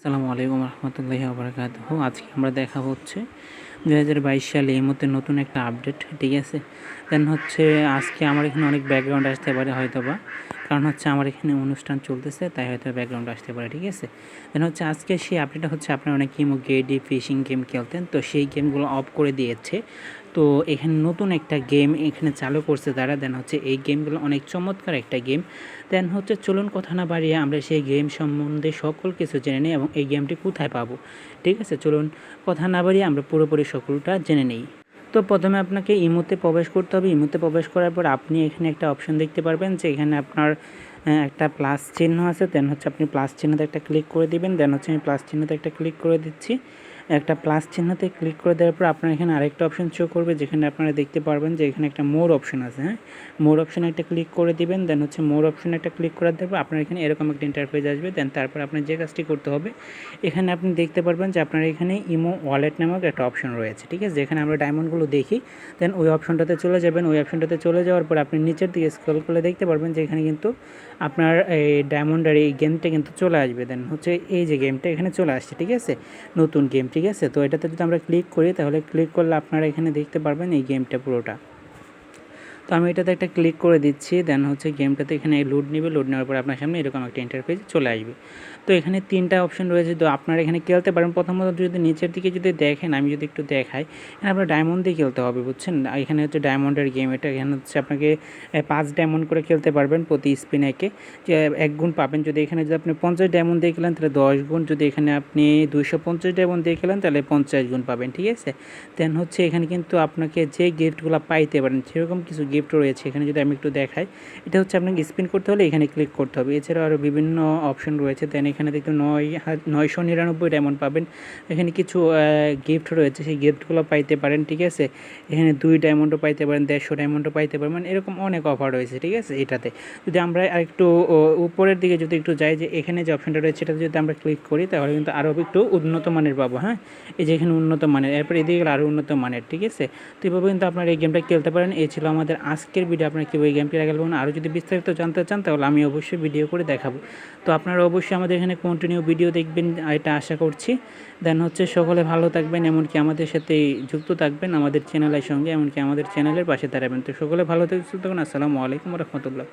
আসসালামু আলাইকুম রহমতুল্লাহি ওবরাকাতুহু। আজকে আমরা দেখা হচ্ছে 2022 সালে এই মুহূর্তে নতুন একটা আপডেট, ঠিক আছে। দেন হচ্ছে আজকে আমার এখানে অনেক ব্যাকগ্রাউন্ড আসতে পারে হয়তোবা, কারণ হচ্ছে আমার এখানে অনুষ্ঠান চলতেছে, তাই হয়তো ব্যাকগ্রাউন্ড আসতে পারে, ঠিক আছে। দেন হচ্ছে আজকে সেই আপডেটটা হচ্ছে আপনারা অনেক ইমো গেডি ফিশিং গেম খেলতেন, তো সেই গেমগুলো অফ করে দিয়েছে। তো এখানে নতুন একটা গেম এখানে চালু করছে তারা। দেন হচ্ছে এই গেমগুলো অনেক চমৎকার একটা গেম। দেন হচ্ছে চলুন কথা না বাড়িয়ে আমরা সেই গেম সম্বন্ধে সকল কিছু জেনে নিই এবং এই গেমটি কোথায় পাবো, ঠিক আছে। চলুন কথা না বাড়িয়ে আমরা পুরোপুরি সকলটা জেনে নিই। তো প্রথমে আপনাকে ইমোতে প্রবেশ করতে হবে। ইমোতে প্রবেশ করার পর আপনি এখানে একটা অপশন দেখতে পারবেন যে এখানে আপনার একটা প্লাস চিহ্ন আছে। দেন হচ্ছে আপনি প্লাস চিহ্নতে একটা ক্লিক করে দিবেন। দেন হচ্ছে আমি প্লাস চিহ্নতে একটা ক্লিক করে দিচ্ছি। একটা প্লাস চিহ্নতে ক্লিক করে দেওয়ার পর আপনার এখানে আরেকটা অপশন শো করবে, যেখানে আপনারা দেখতে পারবেন যে এখানে একটা মোর অপশন আছে। হ্যাঁ, মোর অপশনে একটা ক্লিক করে দিবেন। দেন হচ্ছে মোর অপশনে একটা ক্লিক করে দেওয়ার পর আপনার এখানে এরকম একটা ইন্টারফেস আসবে। দেন তারপর আপনার যে কাজটি করতে হবে, এখানে আপনি দেখতে পারবেন যে আপনার এখানে ইমো ওয়ালেট নামক একটা অপশন রয়েছে, ঠিক আছে, যেখানে আমরা ডায়মন্ডগুলো দেখি। দেন ওই অপশনটাতে চলে যাবেন। ওই অপশনটাতে চলে যাওয়ার পর আপনি নিচের দিকে স্ক্রল করলে দেখতে পারবেন যে এখানে কিন্তু আপনার এই ডায়মন্ডের এই গেমটা কিন্তু চলে আসবে। দেন হচ্ছে এই যে গেমটা এখানে চলে আসছে, ঠিক আছে, নতুন গেম, ঠিক আছে। তো এটাতে যদি আমরা ক্লিক করি, তাহলে ক্লিক করলে আপনারা এখানে দেখতে পারবেন এই গেমটা পুরোটা। তো আমি এটাতে একটা ক্লিক করে দিচ্ছি। দেন হচ্ছে গেমটাতে এখানে লোড নেবে। লোড নেওয়ার পর আপনার সামনে এরকম একটা ইন্টারফেস চলে আসবে। তো এখানে 3টা অপশন রয়েছে, তো আপনারা এখানে খেলতে পারেন। প্রথমত যদি নিচের দিকে যদি দেখেন, আমি যদি একটু দেখাই, এখানে আপনার ডায়মন্ড দিয়ে খেলতে হবে, বুঝছেন। এখানে হচ্ছে ডায়মন্ডের গেম এটা। এখানে হচ্ছে আপনাকে 5 ডায়মন্ড করে খেলতে পারবেন প্রতি স্পিন একে, যে 1 গুণ পাবেন। যদি এখানে যদি আপনি 50 ডায়মন্ড দিয়ে খেলেন তাহলে 10 গুণ, যদি এখানে আপনি 250 ডায়মন্ড দিয়ে খেলেন তাহলে 50 গুণ পাবেন, ঠিক আছে। দেন হচ্ছে এখানে কিন্তু আপনাকে যে গিফটগুলো পাইতে পারেন সেরকম কিছু গিফট রয়েছে। এখানে যদি আমি একটু দেখাই, এটা হচ্ছে আপনাকে স্পিন করতে হলে এখানে ক্লিক করতে হবে। এছাড়াও আরও বিভিন্ন অপশন রয়েছে। দেন এখানে দেখতে 999 ডায়মন্ড পাবেন। এখানে কিছু গিফট রয়েছে, সেই গিফটগুলো পাইতে পারেন, ঠিক আছে। এখানে 2 ডায়মন্ডও পাইতে পারেন, 150 ডায়মন্ডও পাইতে পারেন, মানে এরকম অনেক অফার রয়েছে, ঠিক আছে। এটাতে যদি আমরা আরেকটু উপরের দিকে যদি একটু যাই, যে এখানে যে অপশনটা রয়েছে এটাতে যদি আমরা ক্লিক করি, তাহলে কিন্তু আরও একটু উন্নত মানের পাবো। হ্যাঁ, এই যে এখানে উন্নত মানের, এরপর এদিকে গেলে আরও উন্নত মানের, ঠিক আছে। তো এভাবে কিন্তু আপনারা এই গেমটা খেলতে পারেন। এই ছিল আমাদের আজকের ভিডিও। আপনারা কীভাবে এই গেমটি খেলবেন আরও যদি বিস্তারিত জানতে চান, তাহলে আমি অবশ্যই ভিডিও করে দেখাবো। তো আপনারা অবশ্যই আমাদের এখানে কন্টিনিউ ভিডিও দেখবেন, এটা আশা করছি। দেন হচ্ছে সকলে ভালো থাকবেন, এমনকি আমাদের সাথে যুক্ত থাকবেন আমাদের চ্যানেলের সঙ্গে, এমনকি আমাদের চ্যানেলের পাশে দাঁড়াবেন। তো সকলে ভালো থাকবেন। আসসালামু আলাইকুম রহমতুল্লাহ।